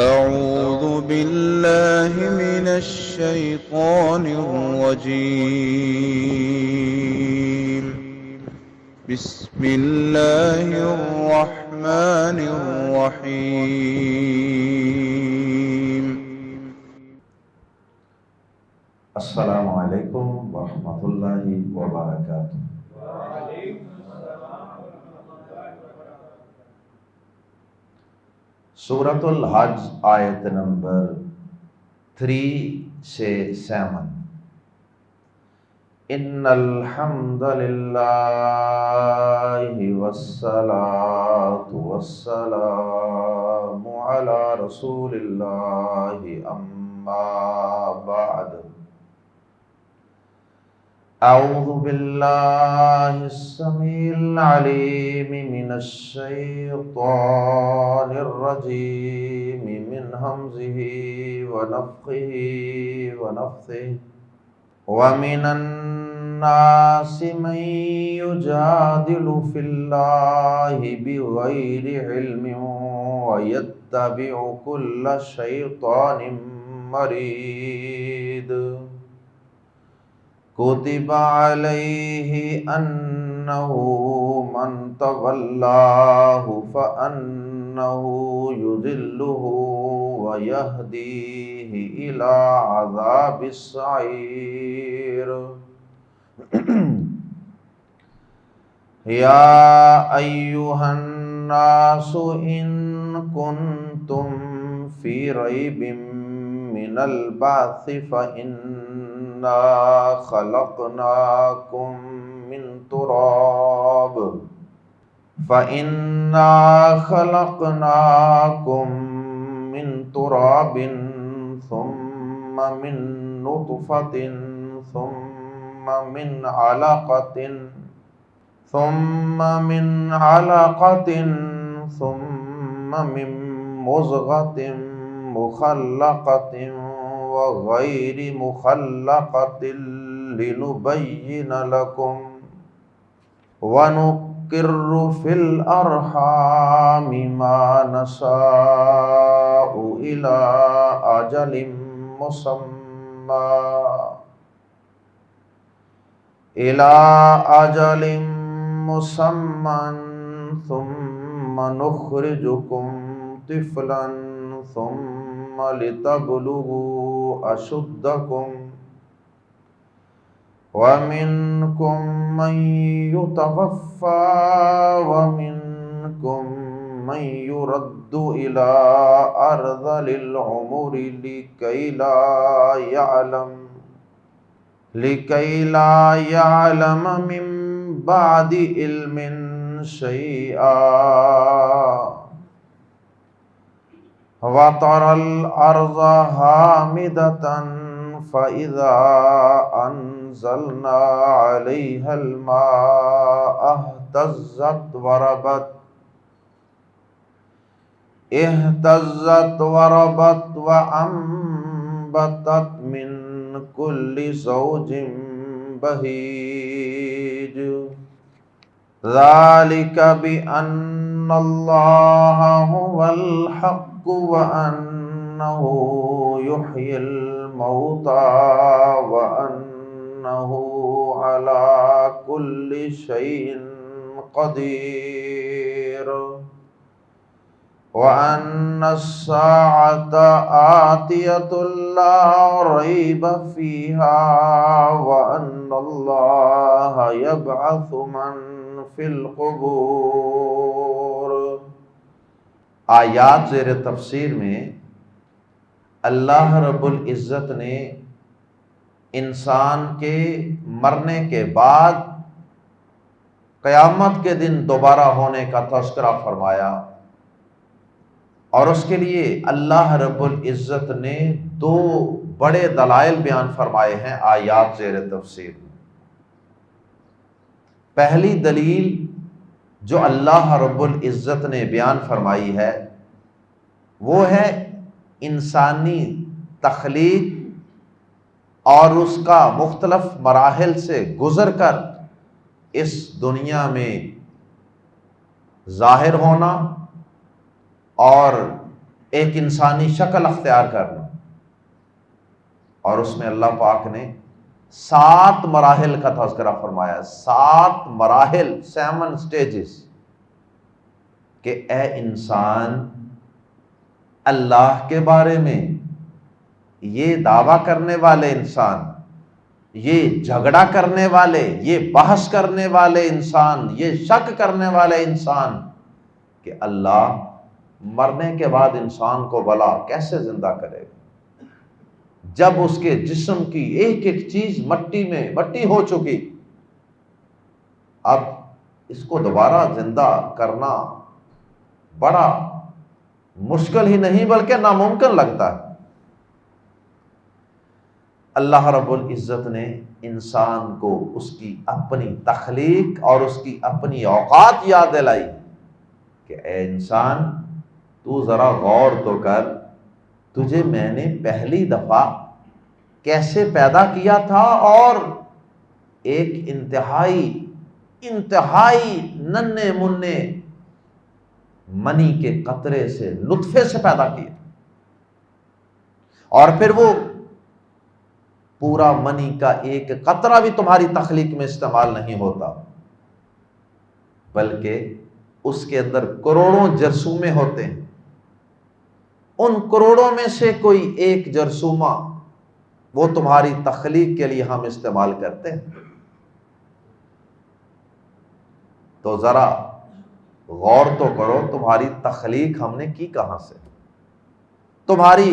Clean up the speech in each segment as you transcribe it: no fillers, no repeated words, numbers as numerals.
أعوذ بالله من الشيطان الرجيم. بسم الله الرحمن الرحيم. السلام علیکم ورحمۃ اللہ وبرکاتہ۔ سورۃ الحج آیت نمبر 3 سے 7۔ ان الحمد للہ والصلاة والسلام علی رسول اللہ اما بعد۔ اعوذ باللہ السمیع العلیم من الشیطان الرجیم من ہمزہ ونفخہ ونفثہ۔ ومن الناس من یجادل فی اللہ بغیر علم ویتبع کل شیطان مرید۔ کتب علیہ انہ من تولاہ فانہ یضلہ ویہدیہ الی عذاب السعیر۔ یا ایہا الناس ان کنتم فی ریب من البعث فإنا خلقناكم من تراب ثم من نطفة ثم من علقة ثم من مضغة مخلقة وغير مخلقة لنبين لكم ونقر في الأرحام ما نشاء إلى أجل مسمى ثم نخرجكم طفلا ثم لتبلغوا أشدكم ومنكم من يتوفى ومنكم من يرد إلى أرذل العمر لكي لا يعلم من بعد علم شيئا وَتَرَى الْأَرْضَ هَامِدَةً فَإِذَا أَنزَلْنَا عَلَيْهَا الْمَاءَ اهْتَزَّتْ وَرَبَتْ وَأَنبَتَتْ مِنْ كُلِّ زَوْجٍ بَهِيجٍ۔ ذَلِكَ بِأَنَّ اللَّهَ هُوَ الْحَقُّ وَأَنَّهُ يُحْيِي الْمَوْتَى وَأَنَّهُ عَلَى كُلِّ شَيْءٍ قَدِيرٌ وَأَنَّ السَّاعَةَ آتِيَةٌ لَا رَيْبَ فِيهَا وَأَنَّ اللَّهَ يَبْعَثُ مَن فِي الْقُبُورِ۔ آیات زیر تفسیر میں اللہ رب العزت نے انسان کے مرنے کے بعد قیامت کے دن دوبارہ ہونے کا تذکرہ فرمایا، اور اس کے لیے اللہ رب العزت نے 2 بڑے دلائل بیان فرمائے ہیں آیات زیر تفسیر میں۔ پہلی دلیل جو اللہ رب العزت نے بیان فرمائی ہے وہ ہے انسانی تخلیق اور اس کا مختلف مراحل سے گزر کر اس دنیا میں ظاہر ہونا اور ایک انسانی شکل اختیار کرنا، اور اس میں اللہ پاک نے 7 مراحل کا تذکرہ فرمایا، 7 مراحل، 7 سٹیجز، کہ اے انسان، اللہ کے بارے میں یہ دعویٰ کرنے والے انسان، یہ جھگڑا کرنے والے، یہ بحث کرنے والے انسان، یہ شک کرنے والے انسان کہ اللہ مرنے کے بعد انسان کو بھلا کیسے زندہ کرے گا، جب اس کے جسم کی ایک ایک چیز مٹی ہو چکی، اب اس کو دوبارہ زندہ کرنا بڑا مشکل ہی نہیں بلکہ ناممکن لگتا ہے۔ اللہ رب العزت نے انسان کو اس کی اپنی تخلیق اور اس کی اپنی اوقات یاد دلائی کہ اے انسان، تو ذرا غور تو کر، تجھے میں نے پہلی دفعہ کیسے پیدا کیا تھا، اور ایک انتہائی ننھے منھے منی کے قطرے سے، نطفے سے پیدا کیا، اور پھر وہ پورا منی کا ایک قطرہ بھی تمہاری تخلیق میں استعمال نہیں ہوتا، بلکہ اس کے اندر کروڑوں جرثومے ہوتے ہیں، ان کروڑوں میں سے کوئی ایک جرثومہ وہ تمہاری تخلیق کے لیے ہم استعمال کرتے ہیں۔ تو ذرا غور تو کرو، تمہاری تخلیق ہم نے کی کہاں سے، تمہاری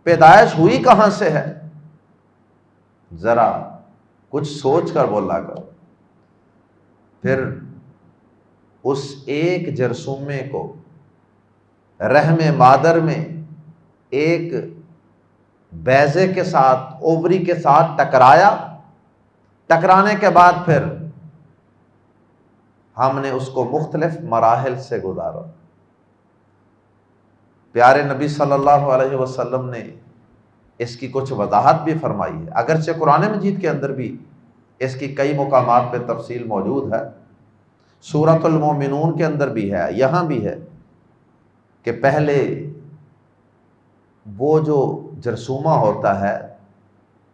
پیدائش ہوئی کہاں سے ہے، ذرا کچھ سوچ کر بولا کرو۔ پھر اس ایک جرثومے کو رحم مادر میں ایک بیضے کے ساتھ، اووری کے ساتھ ٹکرایا، ٹکرانے کے بعد پھر ہم نے اس کو مختلف مراحل سے گزارا۔ پیارے نبی صلی اللہ علیہ وسلم نے اس کی کچھ وضاحت بھی فرمائی ہے، اگرچہ قرآن مجید کے اندر بھی اس کی کئی مقامات پہ تفصیل موجود ہے، سورۃ المومنون کے اندر بھی ہے، یہاں بھی ہے کہ پہلے وہ جو جرثومہ ہوتا ہے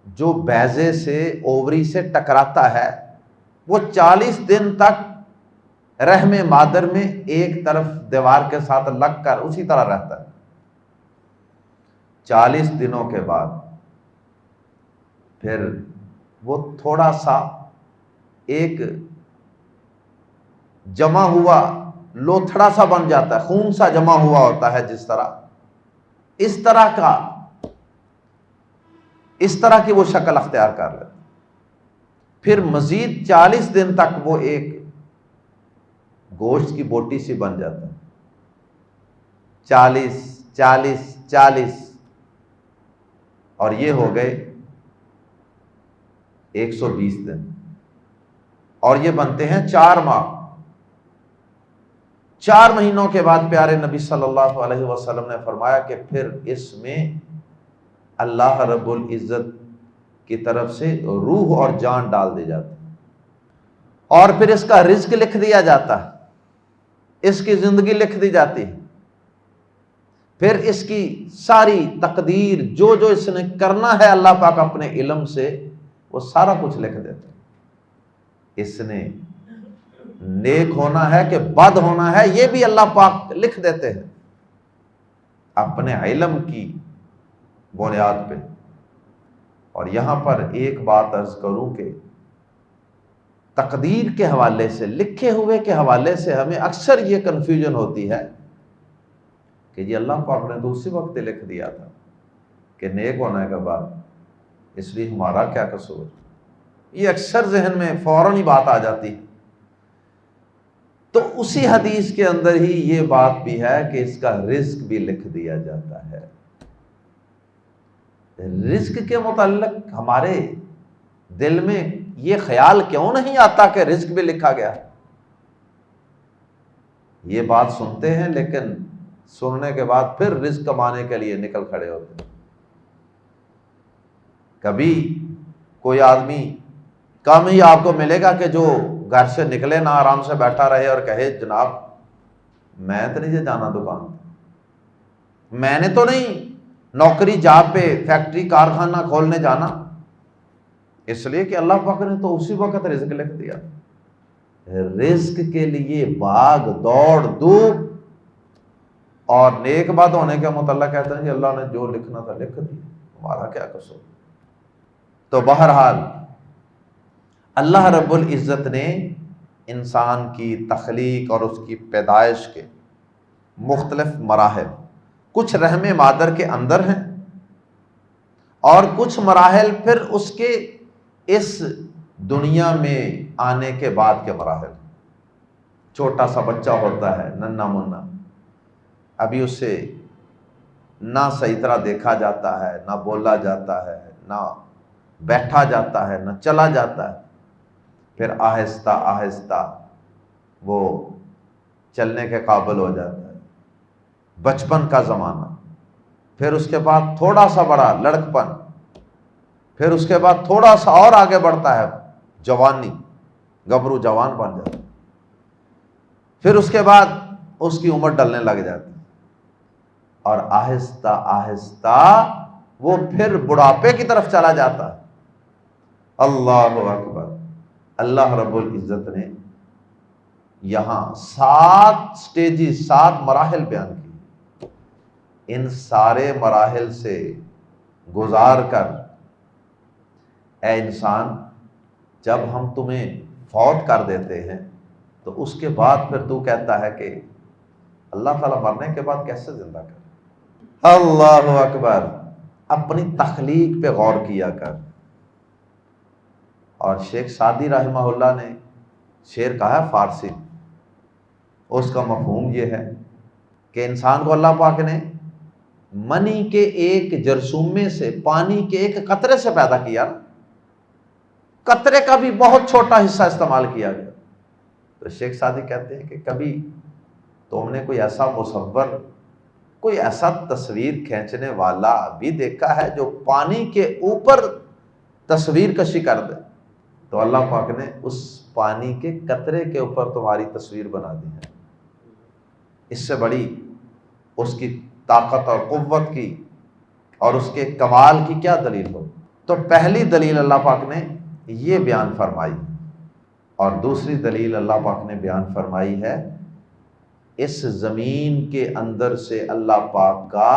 جو بیضے سے، اووری سے ٹکراتا ہے، وہ 40 دن تک رحم مادر میں ایک طرف دیوار کے ساتھ لگ کر اسی طرح رہتا ہے۔ 40 دنوں کے بعد پھر وہ تھوڑا سا ایک جمع ہوا لوتھڑا سا بن جاتا ہے، خون سا جمع ہوا ہوتا ہے، اس طرح کی وہ شکل اختیار کر لیتا، پھر مزید 40 دن تک وہ ایک گوشت کی بوٹی سی بن جاتا ہے، 40 اور یہ ہو گئے 120 دن، اور یہ بنتے ہیں 4 ماہ۔ 4 مہینوں کے بعد پیارے نبی صلی اللہ علیہ وسلم نے فرمایا کہ پھر اس میں اللہ رب العزت کی طرف سے روح اور جان ڈال دی جاتی، اور پھر اس کا رزق لکھ دیا جاتا ہے، اس کی زندگی لکھ دی جاتی ہے، پھر اس کی ساری تقدیر، جو اس نے کرنا ہے اللہ پاک اپنے علم سے وہ سارا کچھ لکھ دیتے ہیں۔ اس نے نیک ہونا ہے کہ بد ہونا ہے یہ بھی اللہ پاک لکھ دیتے ہیں اپنے علم کی بنیاد پہ۔ اور یہاں پر ایک بات عرض کروں کہ تقدیر کے حوالے سے، لکھے ہوئے کے حوالے سے ہمیں اکثر یہ کنفیوژن ہوتی ہے کہ یہ اللہ پاک نے تو اسی وقت لکھ دیا تھا کہ نیک ہونے کے بعد، اس لیے ہمارا کیا قصور، یہ اکثر ذہن میں فوراً ہی بات آ جاتی ہے۔ تو اسی حدیث کے اندر ہی یہ بات بھی ہے کہ اس کا رزق بھی لکھ دیا جاتا ہے۔ رزق کے متعلق ہمارے دل میں یہ خیال کیوں نہیں آتا کہ رزق بھی لکھا گیا؟ یہ بات سنتے ہیں لیکن سننے کے بعد پھر رزق کمانے کے لیے نکل کھڑے ہوتے ہیں۔ کبھی کوئی آدمی کم ہی آپ کو ملے گا کہ جو گھر سے نکلے نہ آرام سے بیٹھا رہے اور کہے جناب میں تو نہیں جانا دکان، میں نے تو نہیں نوکری جاب پہ فیکٹری کارخانہ کھولنے جانا، اس لیے کہ اللہ پاک نے تو اسی وقت رزق لکھ دیا۔ رزق کے لیے بھاگ دوڑ دھوپ، اور نیک بات ہونے کے متعلق کہتے ہیں کہ اللہ نے جو لکھنا تھا لکھ دیا، ہمارا کیا قصور۔ تو بہرحال اللہ رب العزت نے انسان کی تخلیق اور اس کی پیدائش کے مختلف مراحل، کچھ رحم مادر کے اندر ہیں اور کچھ مراحل پھر اس کے اس دنیا میں آنے کے بعد کے مراحل۔ چھوٹا سا بچہ ہوتا ہے، ننھا منا، ابھی اسے نہ صحیح طرح دیکھا جاتا ہے، نہ بولا جاتا ہے، نہ بیٹھا جاتا ہے، نہ چلا جاتا ہے، پھر آہستہ آہستہ وہ چلنے کے قابل ہو جاتا ہے، بچپن کا زمانہ، پھر اس کے بعد تھوڑا سا بڑا لڑکپن، پھر اس کے بعد تھوڑا سا اور آگے بڑھتا ہے جوانی، گبرو جوان بن جاتا ہے، پھر اس کے بعد اس کی عمر ڈلنے لگ جاتی ہے، اور آہستہ آہستہ وہ پھر بڑھاپے کی طرف چلا جاتا ہے۔ اللہ اکبر۔ اللہ رب العزت نے یہاں 7 سٹیجز، 7 مراحل بیان کی۔ ان سارے مراحل سے گزار کر اے انسان، جب ہم تمہیں فوت کر دیتے ہیں تو اس کے بعد پھر تو کہتا ہے کہ اللہ تعالیٰ مرنے کے بعد کیسے زندہ کر۔ اللہ اکبر۔ اپنی تخلیق پہ غور کیا کر۔ اور شیخ سعدی رحمہ اللہ نے شعر کہا ہے فارسی، اس کا مفہوم یہ ہے کہ انسان کو اللہ پاک نے منی کے ایک جرثومے سے، پانی کے ایک قطرے سے پیدا کیا، قطرے کا بھی بہت چھوٹا حصہ استعمال کیا گیا۔ تو شیخ سعدی کہتے ہیں کہ کبھی تم نے کوئی ایسا مصور، کوئی ایسا تصویر کھینچنے والا بھی دیکھا ہے جو پانی کے اوپر تصویر کشی کر دے؟ تو اللہ پاک نے اس پانی کے قطرے کے اوپر تمہاری تصویر بنا دی ہے۔ اس سے بڑی اس کی طاقت اور قوت کی اور اس کے کمال کی کیا دلیل ہو؟ تو پہلی دلیل اللہ پاک نے یہ بیان فرمائی، اور دوسری دلیل اللہ پاک نے بیان فرمائی ہے اس زمین کے اندر سے اللہ پاک کا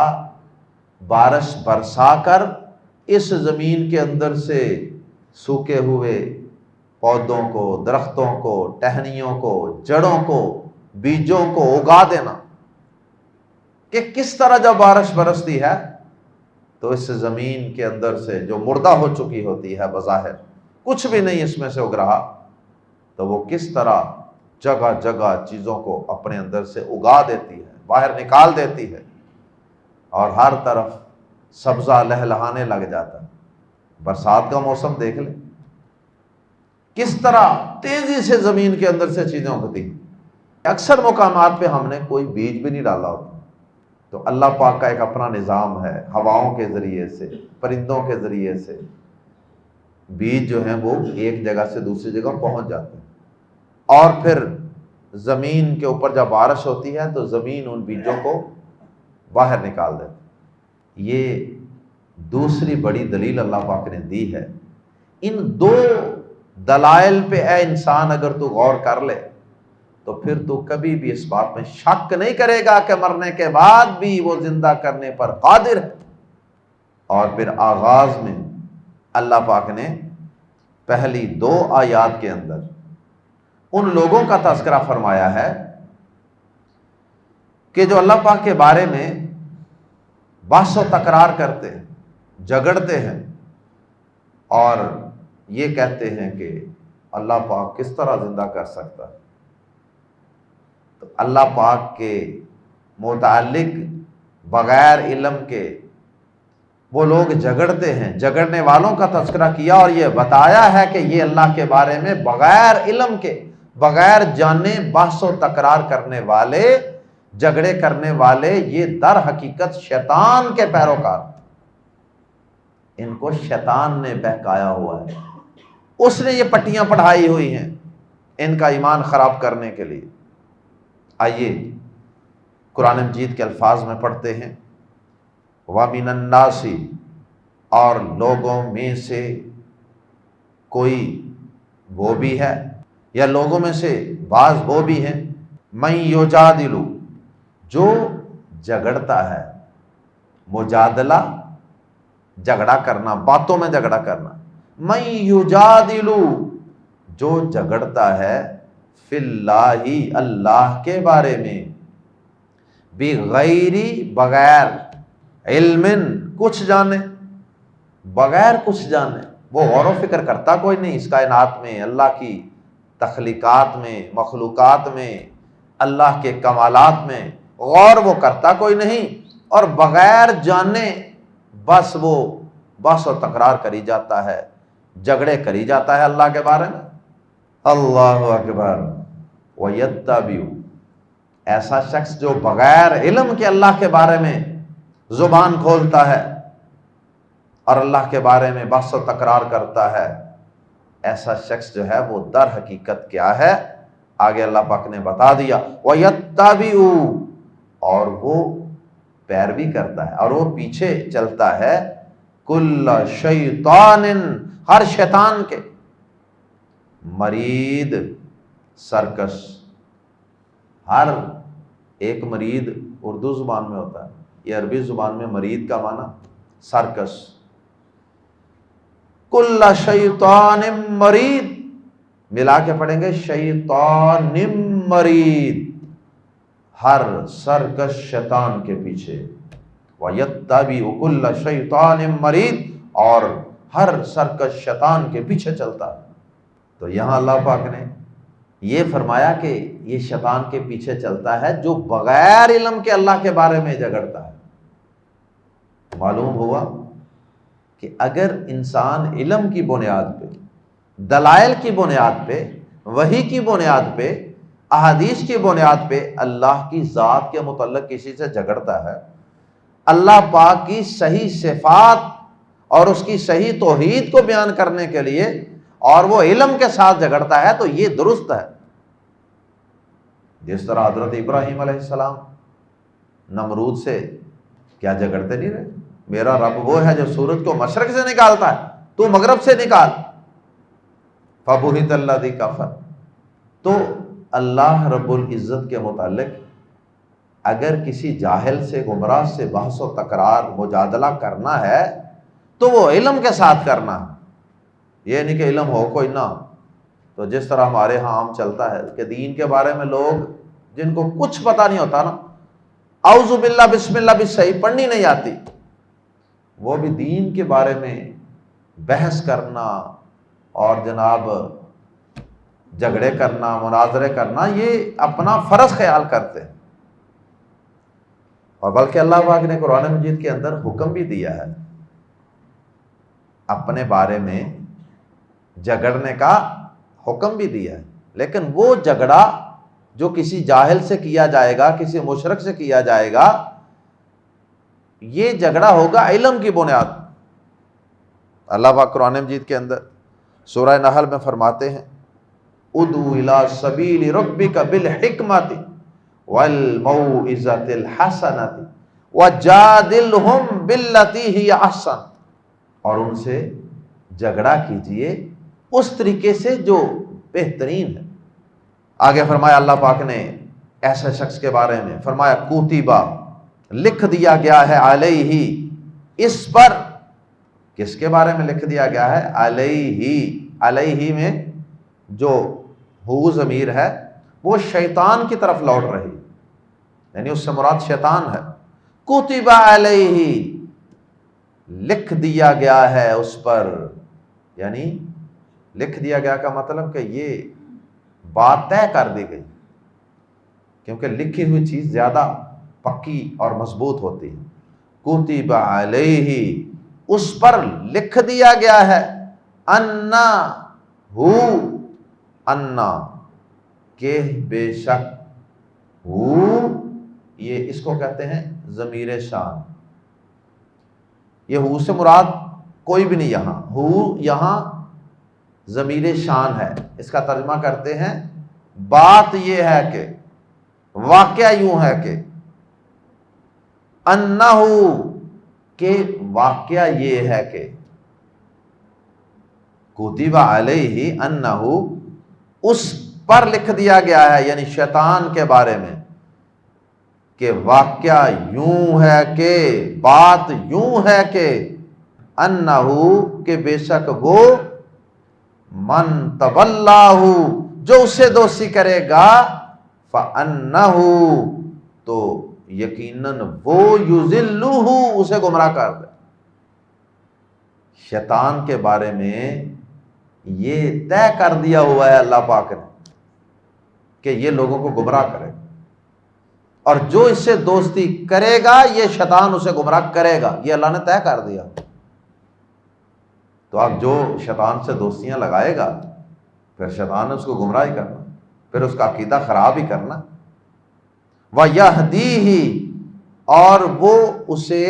بارش برسا کر اس زمین کے اندر سے سوکھے ہوئے پودوں کو، درختوں کو، ٹہنیوں کو، جڑوں کو، بیجوں کو اگا دینا۔ کہ کس طرح جب بارش برستی ہے تو اس زمین کے اندر سے جو مردہ ہو چکی ہوتی ہے، بظاہر کچھ بھی نہیں اس میں سے اگ رہا، تو وہ کس طرح جگہ جگہ چیزوں کو اپنے اندر سے اگا دیتی ہے، باہر نکال دیتی ہے، اور ہر طرف سبزہ لہلہانے لگ جاتا ہے۔ برسات کا موسم دیکھ لیں، کس طرح تیزی سے زمین کے اندر سے چیزیں اگتی ہیں۔ اکثر مقامات پہ ہم نے کوئی بیج بھی نہیں ڈالا ہوتا، تو اللہ پاک کا ایک اپنا نظام ہے، ہواؤں کے ذریعے سے، پرندوں کے ذریعے سے بیج جو ہیں وہ ایک جگہ سے دوسری جگہ پہنچ جاتے ہیں، اور پھر زمین کے اوپر جب بارش ہوتی ہے تو زمین ان بیجوں کو باہر نکال دیتی ہے۔ یہ دوسری بڑی دلیل اللہ پاک نے دی ہے۔ ان 2 دلائل پہ اے انسان اگر تو غور کر لے تو پھر تو کبھی بھی اس بات میں شک نہیں کرے گا کہ مرنے کے بعد بھی وہ زندہ کرنے پر قادر ہے۔ اور پھر آغاز میں اللہ پاک نے پہلی 2 آیات کے اندر ان لوگوں کا تذکرہ فرمایا ہے کہ جو اللہ پاک کے بارے میں بحث و تکرار کرتے ہیں، جھگڑتے ہیں، اور یہ کہتے ہیں کہ اللہ پاک کس طرح زندہ کر سکتا ہے۔ تو اللہ پاک کے متعلق بغیر علم کے وہ لوگ جھگڑتے ہیں، جھگڑنے والوں کا تذکرہ کیا، اور یہ بتایا ہے کہ یہ اللہ کے بارے میں بغیر علم کے، بغیر جانے بحث و تکرار کرنے والے، جھگڑے کرنے والے، یہ در حقیقت شیطان کے پیروکار، ان کو شیطان نے بہکایا ہوا ہے، اس نے یہ پٹیاں پڑھائی ہوئی ہیں ان کا ایمان خراب کرنے کے لیے۔ آئیے قرآن مجید کے الفاظ میں پڑھتے ہیں وَمِنَ النَّاسِ اور لوگوں میں سے کوئی وہ بھی ہے یا لوگوں میں سے بعض وہ بھی ہیں مَن یُجادلُ جو جھگڑتا ہے، مجادلہ جھگڑا کرنا، باتوں میں جھگڑا کرنا، مَن یُجادلُ جو جھگڑتا ہے فی اللہ اللہ کے بارے میں، بغیر بغیر علم کچھ جانے، بغیر کچھ جانے، وہ غور و فکر کرتا کوئی نہیں اس کائنات میں، اللہ کی تخلیقات میں، مخلوقات میں، اللہ کے کمالات میں غور وہ کرتا کوئی نہیں، اور بغیر جانے بس وہ بحث و تکرار کری جاتا ہے، جھگڑے کری جاتا ہے اللہ کے بارے میں۔ اللہ اکبر۔ وَيَتَّبِعُ ایسا شخص جو بغیر علم کے اللہ کے بارے میں زبان کھولتا ہے اور اللہ کے بارے میں بحث و تکرار کرتا ہے، ایسا شخص جو ہے وہ در حقیقت کیا ہے؟ آگے اللہ پاک نے بتا دیا، وَيَتَّبِعُ اور وہ پیروی کرتا ہے اور وہ پیچھے چلتا ہے، کُلَّ شَیْطَانٍ ہر شیطان کے، مرید سرکش، ہر ایک مرید اردو زبان میں ہوتا ہے، یہ عربی زبان میں مرید کا معنی سرکش، کل شیطان مرید، ملا کے پڑھیں گے شیطان مرید، ہر سرکش شیطان کے پیچھے، وَيَتَّبِعُ كُلَّ شَیْطَانٍ مَرِیدٍ اور ہر سرکش شیطان کے پیچھے چلتا ہے۔ تو یہاں اللہ پاک نے یہ فرمایا کہ یہ شیطان کے پیچھے چلتا ہے جو بغیر علم کے اللہ کے بارے میں جھگڑتا ہے۔ معلوم ہوا کہ اگر انسان علم کی بنیاد پہ، دلائل کی بنیاد پہ، وحی کی بنیاد پہ، احادیث کی بنیاد پہ اللہ کی ذات کے متعلق کسی سے جھگڑتا ہے، اللہ پاک کی صحیح صفات اور اس کی صحیح توحید کو بیان کرنے کے لیے، اور وہ علم کے ساتھ جھگڑتا ہے، تو یہ درست ہے۔ جس طرح حضرت ابراہیم علیہ السلام نمرود سے کیا جھگڑتے نہیں رہے؟ میرا رب وہ ہے جو سورج کو مشرق سے نکالتا ہے، تو مغرب سے نکال، فَبُہِتَ الَّذِي كَفَرَ۔ تو اللہ رب العزت کے متعلق اگر کسی جاہل سے، گمراہ سے بحث و تکرار، مجادلہ کرنا ہے تو وہ علم کے ساتھ کرنا ہے، یہ نہیں کہ علم ہو کوئی نہ۔ تو جس طرح ہمارے ہاں عام چلتا ہے کہ دین کے بارے میں لوگ جن کو کچھ پتہ نہیں ہوتا نا، اعوذ باللہ بسم اللہ بھی صحیح پڑھنی نہیں آتی، وہ بھی دین کے بارے میں بحث کرنا اور جناب جھگڑے کرنا، مناظرے کرنا، یہ اپنا فرض خیال کرتے ہیں۔ اور بلکہ اللہ پاک نے قرآن مجید کے اندر حکم بھی دیا ہے اپنے بارے میں جھگڑنے کا حکم بھی دیا ہے، لیکن وہ جھگڑا جو کسی جاہل سے کیا جائے گا، کسی مشرک سے کیا جائے گا، یہ جھگڑا ہوگا علم کی بنیاد۔ اللہ پاک قرآن مجید کے اندر سورہ نحل میں فرماتے ہیں، ادعو الی سبیل ربک بالحکمت والموعظۃ الحسنۃ وجادلہم باللتی ہی احسن، اور ان سے جھگڑا کیجئے اس طریقے سے جو بہترین ہے۔ آگے فرمایا اللہ پاک نے ایسے شخص کے بارے میں، فرمایا کوتیبہ لکھ دیا گیا ہے، علیہ اس پر، کس کے بارے میں لکھ دیا گیا ہے؟ علیہ میں جو ہو ضمیر ہے وہ شیطان کی طرف لوٹ رہی، یعنی اس سے مراد شیطان ہے۔ کتب علیہ لکھ دیا گیا ہے اس پر، یعنی لکھ دیا گیا کا مطلب کہ یہ بات طے کر دی گئی، کیونکہ لکھی ہوئی چیز زیادہ پکی اور مضبوط ہوتی ہے۔ کتب علیہ اس پر لکھ دیا گیا ہے، انا کہ بے شک، یہ اس کو کہتے ہیں ضمیر شان، یہ ہو سے مراد کوئی بھی نہیں، یہاں ضمیر شان ہے، اس کا ترجمہ کرتے ہیں بات یہ ہے کہ، واقعہ یوں ہے کہ، انہو کہ واقعہ یہ ہے کہ کتب علیہ انہ، اس پر لکھ دیا گیا ہے، یعنی شیطان کے بارے میں، کہ واقعہ یوں ہے کہ بات یوں ہے کہ انہ، کہ بے شک وہ من تولاہ، جو اسے دوستی کرے گا، فانہ، تو یقیناً وہ یضلہ، اسے گمراہ کر دے۔ شیطان کے بارے میں یہ طے کر دیا ہوا ہے اللہ پاک نے کہ یہ لوگوں کو گمراہ کرے گا، اور جو اس سے دوستی کرے گا یہ شیطان اسے گمراہ کرے گا، یہ اللہ نے طے کر دیا۔ تو اب جو شیطان سے دوستیاں لگائے گا، پھر شیطان نے اس کو گمراہ ہی کرنا، پھر اس کا عقیدہ خراب ہی کرنا۔ وَيَهْدِيهِ، اور وہ اسے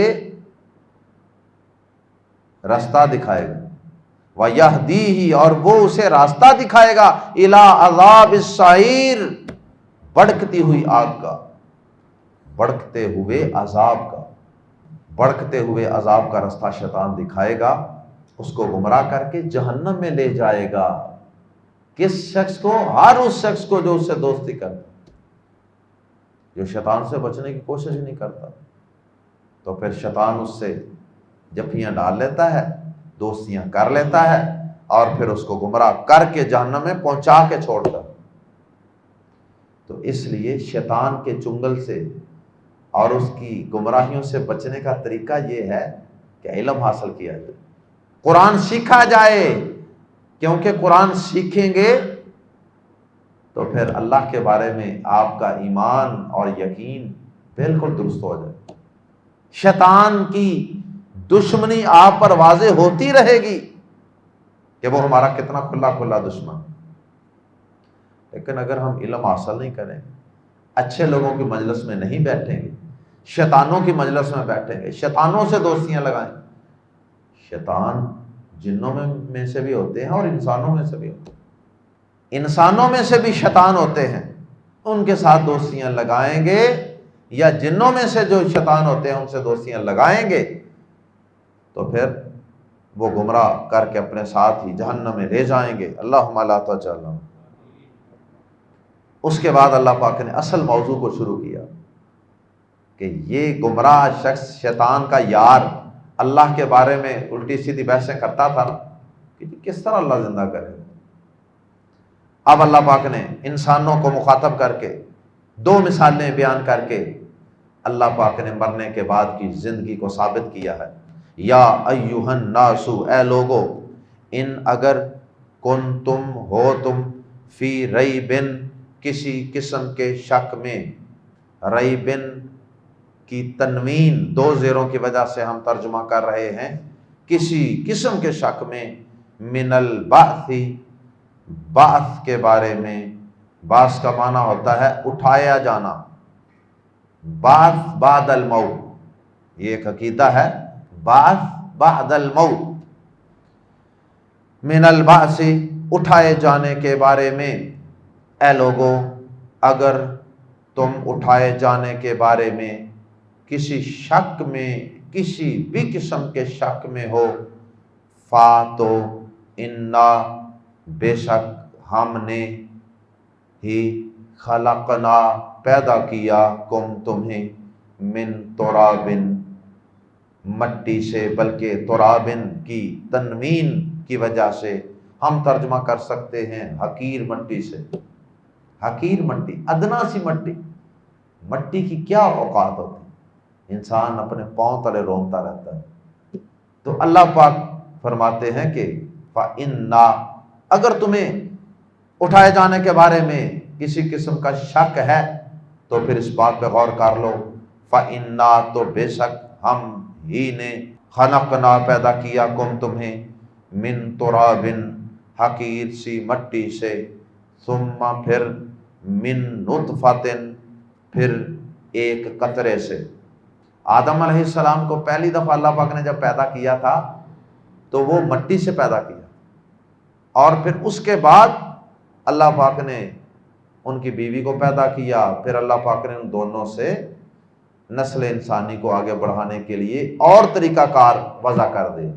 راستہ دکھائے گا، وَيَهْدِيهِ، اور وہ اسے راستہ دکھائے گا، إِلَىٰ عَذَابِ السَّعِيرِ، بھڑکتی ہوئی آگ کا، بھڑکتے ہوئے عذاب کا، بھڑکتے ہوئے عذاب کا راستہ شیطان دکھائے گا، اس کو گمراہ کر کے جہنم میں لے جائے گا۔ کس شخص کو؟ ہر اس شخص کو جو اس سے دوستی کرتا، جو شیطان سے بچنے کی کوشش نہیں کرتا، تو پھر شیطان اس سے جفیاں ڈال لیتا ہے، دوستیاں کر لیتا ہے، اور پھر اس کو گمراہ کر کے جہنم میں پہنچا کے چھوڑتا۔ تو اس لیے شیطان کے چنگل سے اور اس کی گمراہیوں سے بچنے کا طریقہ یہ ہے کہ علم حاصل کیا جائے، قرآن سیکھا جائے، کیونکہ قرآن سیکھیں گے تو پھر اللہ کے بارے میں آپ کا ایمان اور یقین بالکل درست ہو جائے، شیطان کی دشمنی آپ پر واضح ہوتی رہے گی کہ وہ ہمارا کتنا کھلا کھلا دشمن۔ لیکن اگر ہم علم حاصل نہیں کریں، اچھے لوگوں کی مجلس میں نہیں بیٹھیں گے، شیطانوں کی مجلس میں بیٹھیں گے، شیطانوں سے دوستیاں لگائیں، شیطان جنوں میں سے بھی ہوتے ہیں اور انسانوں میں سے بھی ہوتے ہیں، انسانوں میں سے بھی شیطان ہوتے ہیں، ان کے ساتھ دوستیاں لگائیں گے، یا جنوں میں سے جو شیطان ہوتے ہیں ان سے دوستیاں لگائیں گے، تو پھر وہ گمراہ کر کے اپنے ساتھ ہی جہنم میں لے جائیں گے۔ اللہم لا تجعلنا۔ اس کے بعد اللہ پاک نے اصل موضوع کو شروع کیا کہ یہ گمراہ شخص شیطان کا یار اللہ کے بارے میں الٹی سیدھی بحثیں کرتا تھا کہ کس طرح اللہ زندہ کرے۔ اب اللہ پاک نے انسانوں کو مخاطب کر کے دو مثالیں بیان کر کے اللہ پاک نے مرنے کے بعد کی زندگی کو ثابت کیا ہے۔ یا ایھا الناس، اے لوگو، ان اگر کنتم ہو تم، فی ریبن، کسی قسم کے شک میں، ریبن کی تنوین دو زیروں کی وجہ سے ہم ترجمہ کر رہے ہیں، کسی قسم کے شک میں، من البعث، بعث کے بارے میں، بعث کا معنی ہوتا ہے اٹھایا جانا، بعث بعد الموت، یہ ایک عقیدہ ہے، بعث بعد الموت، من البعث، اٹھائے جانے کے بارے میں، اے لوگو اگر تم اٹھائے جانے کے بارے میں کسی شک میں، کسی بھی قسم کے شک میں ہو، فا تو انا، بے شک ہم نے ہی، خلقنا، پیدا کیا، کم تمہیں، من ترابن، مٹی سے، بلکہ ترابن کی تنوین کی وجہ سے ہم ترجمہ کر سکتے ہیں حقیر مٹی سے، حقیر مٹی، ادنا سی مٹی، مٹی کی کیا اوقات ہوتی، انسان اپنے پاؤں تلے رونگتا رہتا ہے۔ تو اللہ پاک فرماتے ہیں کہ فَإِنَّا، اگر تمہیں اٹھائے جانے کے بارے میں کسی قسم کا شک ہے تو پھر اس بات پہ غور کر لو، فَإِنَّا، تو بے شک ہم ہی نے، خلقنا، پیدا کیا، کم تمہیں، من ترابن، حقیر سی مٹی سے، ثم، پھر، من نطفۃ، پھر ایک قطرے سے۔ آدم علیہ السلام کو پہلی دفعہ اللہ پاک نے جب پیدا کیا تھا تو وہ مٹی سے پیدا کیا، اور پھر اس کے بعد اللہ پاک نے ان کی بیوی کو پیدا کیا، پھر اللہ پاک نے ان دونوں سے نسل انسانی کو آگے بڑھانے کے لیے اور طریقہ کار وضع کر دے۔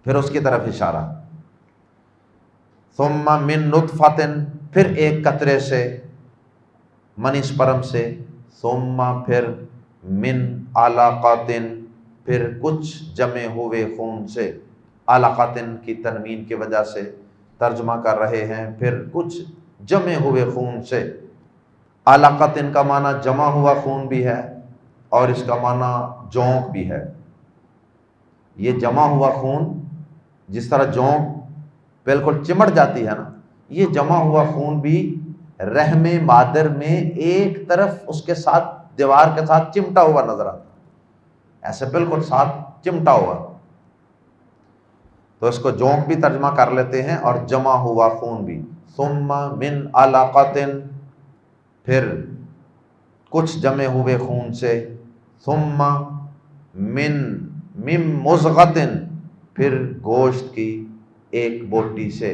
پھر اس کی طرف اشارہ، ثم من نطفۃ، پھر ایک قطرے سے، منی سپرم سے، ثم پھر من علقۃ، پھر کچھ جمے ہوئے خون سے، علقۃ کی تنوین کی وجہ سے ترجمہ کر رہے ہیں، پھر کچھ جمے ہوئے خون سے۔ علقۃ کا معنی جمع ہوا خون بھی ہے اور اس کا معنی جونک بھی ہے۔ یہ جمع ہوا خون، جس طرح جونک بالکل چمٹ جاتی ہے نا، یہ جمع ہوا خون بھی رحم مادر میں ایک طرف اس کے ساتھ دیوار کے ساتھ چمٹا ہوا نظر آتا ہے، ایسے بالکل ساتھ چمٹا ہوا، تو اس کو جونک بھی ترجمہ کر لیتے ہیں اور جمع ہوا خون بھی۔ ثم من علقۃ، پھر کچھ جمے ہوئے خون سے، ثم من مضغۃ، پھر گوشت کی ایک بوٹی سے،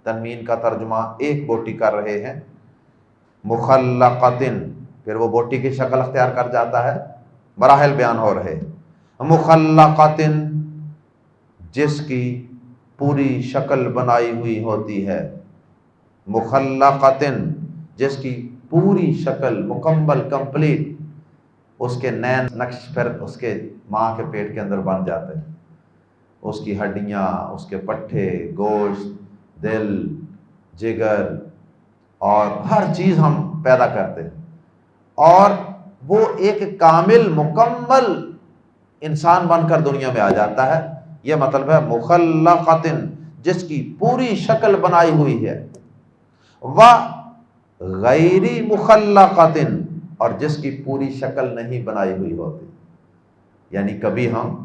تنوین کا ترجمہ ایک بوٹی کر رہے ہیں، مخلقۃ، پھر وہ بوٹی کی شکل اختیار کر جاتا ہے، مراحل بیان ہو رہے، مخلقۃ، جس کی پوری شکل بنائی ہوئی ہوتی ہے، مخلقۃ، جس کی پوری شکل مکمل کمپلیٹ، اس کے نین نقش پھر اس کے ماں کے پیٹ کے اندر بن جاتے ہیں، اس کی ہڈیاں، اس کے پٹھے، گوشت، دل، جگر اور ہر چیز ہم پیدا کرتے ہیں، اور وہ ایک کامل مکمل انسان بن کر دنیا میں آ جاتا ہے۔ یہ مطلب ہے مخلقۃ، جس کی پوری شکل بنائی ہوئی ہے، غیر مخلقۃ، اور جس کی پوری شکل نہیں بنائی ہوئی ہوتی، یعنی کبھی ہم،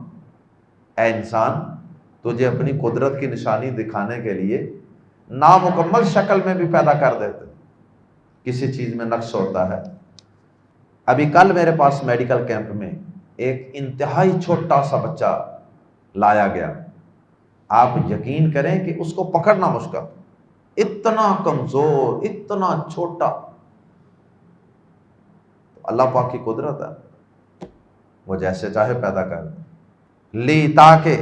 اے انسان، تجھے اپنی قدرت کی نشانی دکھانے کے لیے نامکمل شکل میں بھی پیدا کر دیتے، کسی چیز میں نقص ہوتا ہے۔ ابھی کل میرے پاس میڈیکل کیمپ میں ایک انتہائی چھوٹا سا بچہ لایا گیا، آپ یقین کریں کہ اس کو پکڑنا مشکل، اتنا کمزور، اتنا چھوٹا، اللہ پاک کی قدرت ہے، وہ جیسے چاہے پیدا کر دے، لی تاکہ،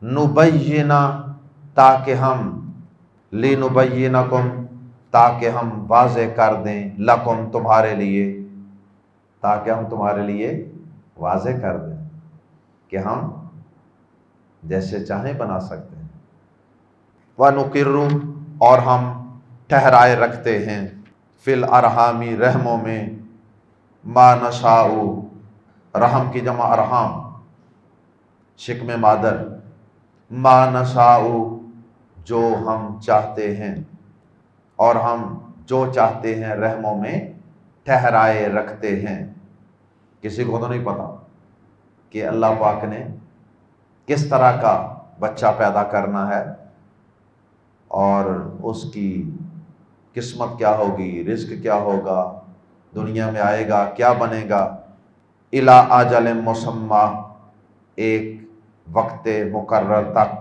نبینا، تاکہ ہم، لنبینکم، تاکہ ہم واضح کر دیں، لکم، تمہارے لیے، تاکہ ہم تمہارے لیے واضح کر دیں کہ ہم جیسے چاہیں بنا سکتے ہیں۔ وَنُقِرُّ، اور ہم ٹھہرائے رکھتے ہیں، فی الارحام، رحموں میں، ما نشاء، رحم کی جمع ارحام، شکم مادر، ما نشاء، جو ہم چاہتے ہیں، اور ہم جو چاہتے ہیں رحموں میں ٹھہرائے رکھتے ہیں۔ کسی کو تو نہیں پتا کہ اللہ پاک نے کس طرح کا بچہ پیدا کرنا ہے اور اس کی قسمت کیا ہوگی، رزق کیا ہوگا، دنیا میں آئے گا کیا بنے گا، الی اجل مسمی، ایک وقت مقرر تک،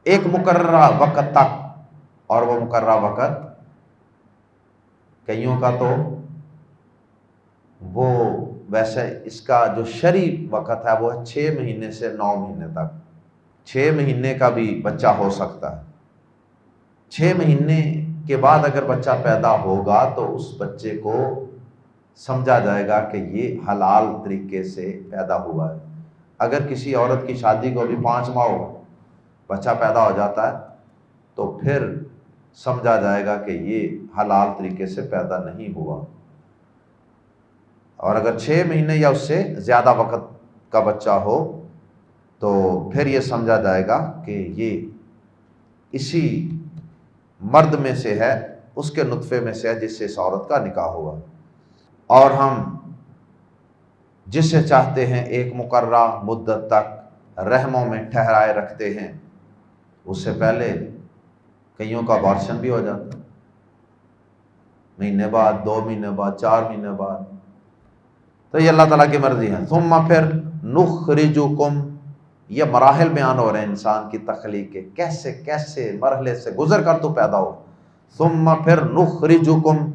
ایک مقررہ وقت تک، اور وہ مقررہ وقت کئیوں کا تو وہ ویسے اس کا جو شرعی وقت ہے وہ 6 مہینے سے 9 مہینے تک، 6 مہینے کا بھی بچہ ہو سکتا ہے۔ 6 مہینے کے بعد اگر بچہ پیدا ہوگا تو اس بچے کو سمجھا جائے گا کہ یہ حلال طریقے سے پیدا ہوا ہے۔ اگر کسی عورت کی شادی کو بھی 5 ماہ ہو، بچہ پیدا ہو جاتا ہے تو پھر سمجھا جائے گا کہ یہ حلال طریقے سے پیدا نہیں ہوا، اور اگر 6 مہینے یا اس سے زیادہ وقت کا بچہ ہو تو پھر یہ سمجھا جائے گا کہ یہ اسی مرد میں سے ہے، اس کے نطفے میں سے ہے جس سے اس عورت کا نکاح ہوا۔ اور ہم جسے چاہتے ہیں ایک مقررہ مدت تک رحموں میں ٹھہرائے رکھتے ہیں، اس سے پہلے کئیوں کا ابارشن بھی ہو جاتا، مہینے بعد، 2 مہینے بعد، 4 مہینے بعد، تو یہ اللہ تعالیٰ کی مرضی ہے۔ ثم پھر نخرجکم، یہ مراحل بیان ہو رہے ہیں انسان کی تخلیق کے، کیسے کیسے مرحلے سے گزر کر تو پیدا ہو۔ ثم پھر نخرجکم،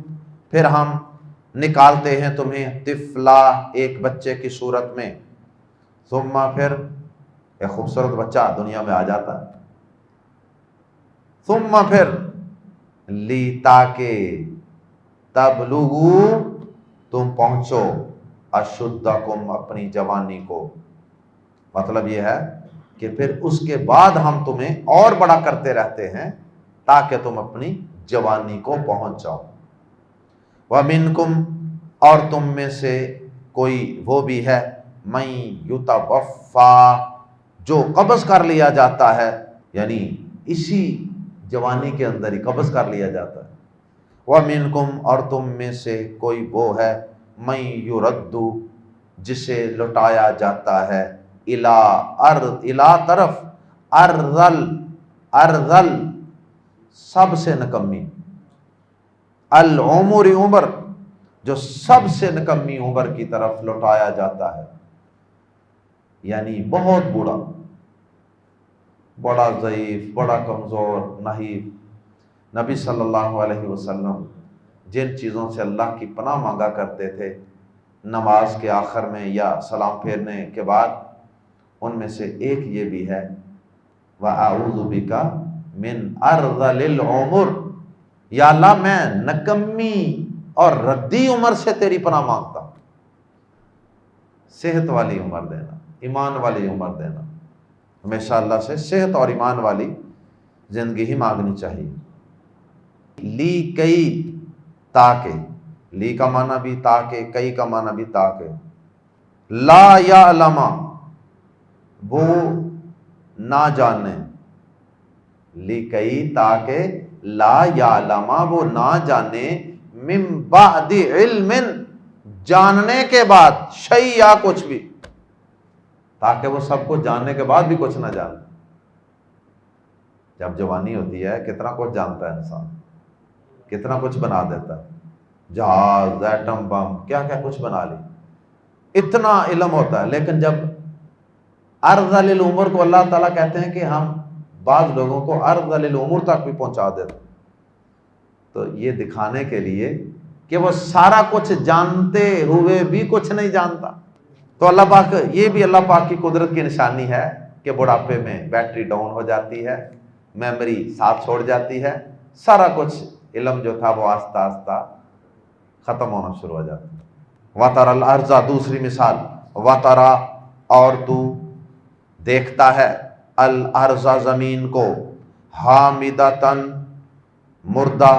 پھر ہم نکالتے ہیں تمہیں طفلا ایک بچے کی صورت میں، ثم پھر ایک خوبصورت بچہ دنیا میں آ جاتا ہے، ثم پھر لی تاکہ تبلغو تم پہنچو اشدکم اپنی جوانی کو، مطلب یہ ہے کہ پھر اس کے بعد ہم تمہیں اور بڑا کرتے رہتے ہیں تاکہ تم اپنی جوانی کو پہنچ جاؤ۔ وَمِنْكُمْ اور تم میں سے کوئی وہ بھی ہے مَن یُتَوَفَّا جو قبض کر لیا جاتا ہے، یعنی اسی جوانی کے اندر ہی قبض کر لیا جاتا ہے۔ وَمِنْكُمْ اور تم میں سے کوئی وہ ہے مَن یُرَدُّ جسے لوٹایا جاتا ہے اِلی طرف ارذل سب سے نکمی، العمر عمر جو سب سے نکمی عمر کی طرف لوٹایا جاتا ہے، یعنی بہت بوڑھا، بڑا ضعیف، بڑا کمزور، نحیف۔ نبی صلی اللہ علیہ وسلم جن چیزوں سے اللہ کی پناہ مانگا کرتے تھے نماز کے آخر میں یا سلام پھیرنے کے بعد، ان میں سے ایک یہ بھی ہے وَأَعُوذُ بِكَ مِنْ أَرْذَلِ الْعُمُرِ، یا اللہ میں نکمی اور ردی عمر سے تیری پناہ مانگتا ہوں۔ صحت والی عمر دینا، ایمان والی عمر دینا، ہمیشہ اللہ سے صحت اور ایمان والی زندگی ہی مانگنی چاہیے۔ لی کئی تاکہ، لی کا معنی بھی تاکہ، کئی کا معنی بھی تاکہ، لا یعلم وہ نہ جانے، لی کئی تاکہ لا یعلم وہ نہ جانے، من بعد علم جاننے کے بعد، شیء کچھ بھی، تاکہ وہ سب کو جاننے کے بعد بھی کچھ نہ جانے۔ جب جوانی ہوتی ہے کتنا کچھ جانتا ہے انسان، کتنا کچھ بنا دیتا ہے، جہاز، ایٹم بم، کیا کیا کچھ بنا لی، اتنا علم ہوتا ہے۔ لیکن جب ارذل العمر کو اللہ تعالیٰ کہتے ہیں کہ ہم بعض لوگوں کو ارذل العمر تک بھی پہنچا دیتے، تو یہ دکھانے کے لیے کہ وہ سارا کچھ جانتے ہوئے بھی کچھ نہیں جانتا۔ تو اللہ پاک، یہ بھی اللہ پاک کی قدرت کی نشانی ہے کہ بڑھاپے میں بیٹری ڈاؤن ہو جاتی ہے، میموری ساتھ چھوڑ جاتی ہے، سارا کچھ علم جو تھا وہ آہستہ آہستہ ختم ہونا شروع ہو جاتا ہے۔ وَتَرَى الْأَرْضَ دوسری مثال، وَتَرَى اور تو دیکھتا ہے الارض زمین کو، حامدتن مردہ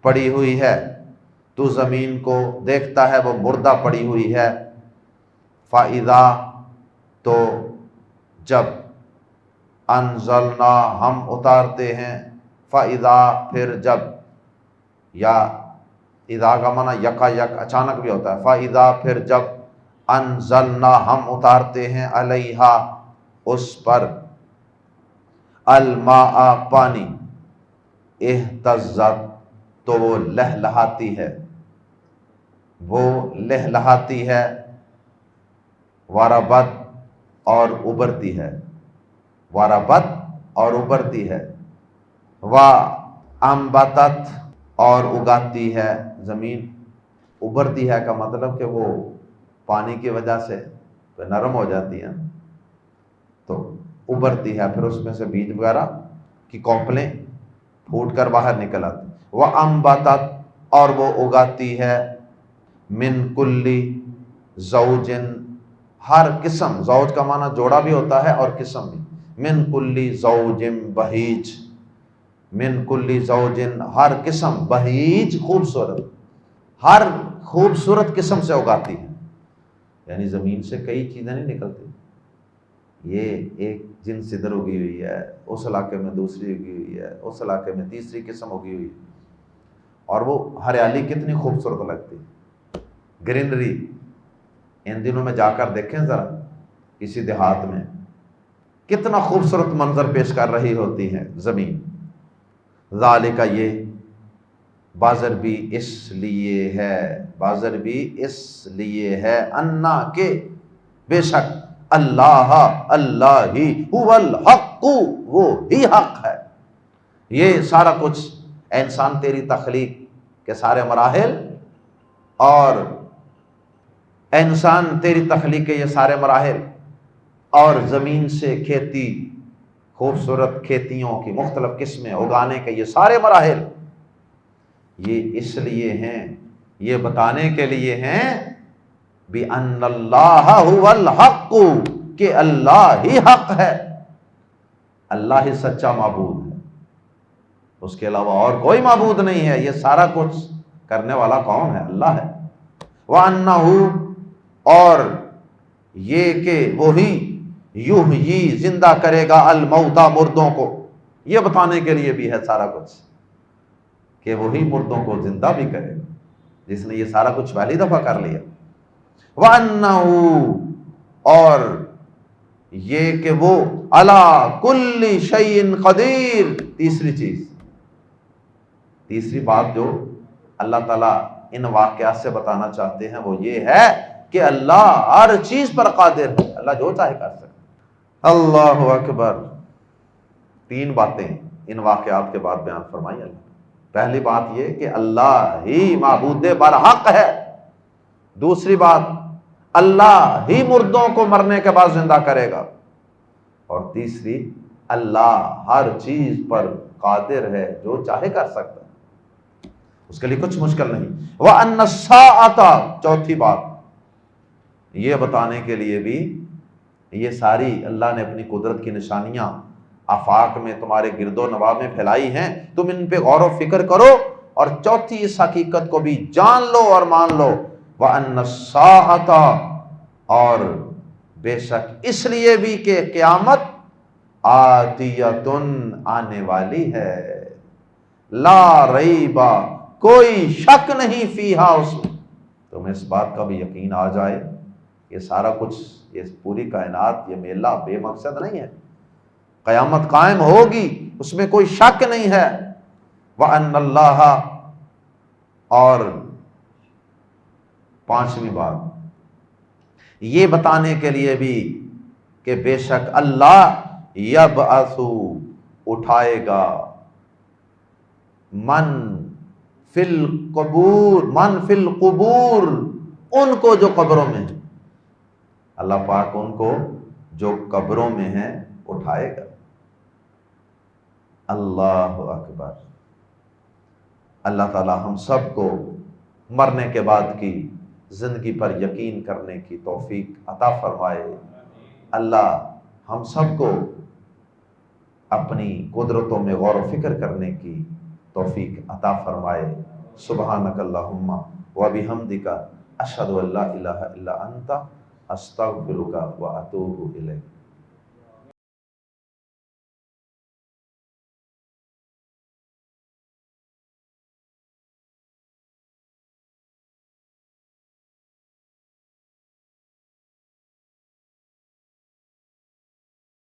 پڑی ہوئی ہے، تو زمین کو دیکھتا ہے وہ مردہ پڑی ہوئی ہے، فَإِذَا تو جب، انزلنا ہم اتارتے ہیں، فَإِذَا پھر جب، یا اذا کا معنی یکا یک اچانک بھی ہوتا ہے، فَإِذَا پھر جب، انزلنا ہم اتارتے ہیں، علیہا اس پر، الماء پانی، اہتزت تو وہ لہلہاتی ہے، وہ لہلہاتی ہے، وربت اور ابھرتی ہے، وربت اور ابھرتی ہے، وانبتت اور اگاتی ہے، زمین ابھرتی ہے کا مطلب کہ وہ پانی کی وجہ سے نرم ہو جاتی ہے تو ابھرتی ہے، پھر اس میں سے بیج وغیرہ کی کونپلیں پھوٹ کر باہر نکل آتی، وانبتت اور وہ اگاتی ہے، من کلی زوجن ہر قسم، زوج کا معنی جوڑا بھی ہوتا ہے اور قسم بھی، من کلی زوجن بہیج، من کلی زوجن ہر قسم، بہیج خوبصورت، ہر خوبصورت قسم سے اگاتی ہے، یعنی زمین سے کئی چیزیں نہیں نکلتی، یہ ایک جنس ادھر اگی ہوئی ہے، اس علاقے میں دوسری اگی ہوئی ہے، اس علاقے میں تیسری قسم اگی ہوئی ہے، اور وہ ہریالی کتنی خوبصورت لگتی، گرینری۔ ان دنوں میں جا کر دیکھیں ذرا کسی دیہات میں کتنا خوبصورت منظر پیش کر رہی ہوتی ہے زمین۔ ذالک یہ بازر بھی اس لیے ہے، بازر بھی اس لیے ہے، انا کہ بے شک اللہ، اللہ ہی، هو الحق وہ ہی حق ہے۔ یہ سارا کچھ انسان تیری تخلیق کے سارے مراحل اور اے انسان تیری تخلیق کے یہ سارے مراحل اور زمین سے کھیتی، خوبصورت کھیتیوں کی مختلف قسمیں اگانے کے یہ سارے مراحل، یہ اس لیے ہیں، یہ بتانے کے لیے ہیں بِأَنَّ اللَّهَ هُوَ الْحَقُّ، کہ اللہ ہی حق ہے، اللہ ہی سچا معبود ہے، اس کے علاوہ اور کوئی معبود نہیں ہے، یہ سارا کچھ کرنے والا کون ہے؟ اللہ ہے۔ وَأَنَّهُ، اور یہ کہ وہی یحیی زندہ کرے گا الموتى مردوں کو، یہ بتانے کے لیے بھی ہے سارا کچھ کہ وہی مردوں کو زندہ بھی کرے گا، جس نے یہ سارا کچھ پہلی دفعہ کر لیا۔ وَأَنَّهُ، اور یہ کہ وہ عَلَى كُلِّ شَيْءٍ قدیر، تیسری چیز، تیسری بات جو اللہ تعالیٰ ان واقعات سے بتانا چاہتے ہیں وہ یہ ہے کہ اللہ ہر چیز پر قادر ہے، اللہ جو چاہے کر سکتا ہے۔ اللہ اکبر۔ تین باتیں ان واقعات کے بعد بیان فرمائی اللہ۔ پہلی بات یہ کہ اللہ ہی معبود برحق ہے، دوسری بات اللہ ہی مردوں کو مرنے کے بعد زندہ کرے گا، اور تیسری اللہ ہر چیز پر قادر ہے، جو چاہے کر سکتا ہے، اس کے لیے کچھ مشکل نہیں۔ وَأَنَّ السَّاعَةَ، چوتھی بات یہ بتانے کے لیے بھی یہ ساری اللہ نے اپنی قدرت کی نشانیاں آفاق میں تمہارے گرد و نواح میں پھیلائی ہیں، تم ان پہ غور و فکر کرو، اور چوتھی اس حقیقت کو بھی جان لو اور مان لو، وَأَنَّ السَّاعَةَ، اور بے شک اس لیے بھی کہ قیامت آتیۃ، آنے والی ہے، لا ریب، کوئی شک نہیں فیہا، اس میں تمہیں اس بات کا بھی یقین آ جائے، یہ سارا کچھ، یہ پوری کائنات، یہ میلہ بے مقصد نہیں ہے، قیامت قائم ہوگی، اس میں کوئی شک نہیں ہے۔ وَأَنَّ اللَّهَ، اور پانچویں بات یہ بتانے کے لیے بھی کہ بے شک اللہ یبعث، اٹھائے گا، من فی القبور، من فی القبور، ان کو جو قبروں میں ہیں، اللہ پاک ان کو جو قبروں میں ہیں اٹھائے گا۔ اللہ اکبر۔ اللہ تعالی ہم سب کو مرنے کے بعد کی زندگی پر یقین کرنے کی توفیق عطا فرمائے۔ اللہ ہم سب کو اپنی قدرتوں میں غور و فکر کرنے کی توفیق عطا فرمائے۔ سبحانک اللہم وبحمدک، اشہد ان لا الہ الا انت، استغفرک واتوب الیک۔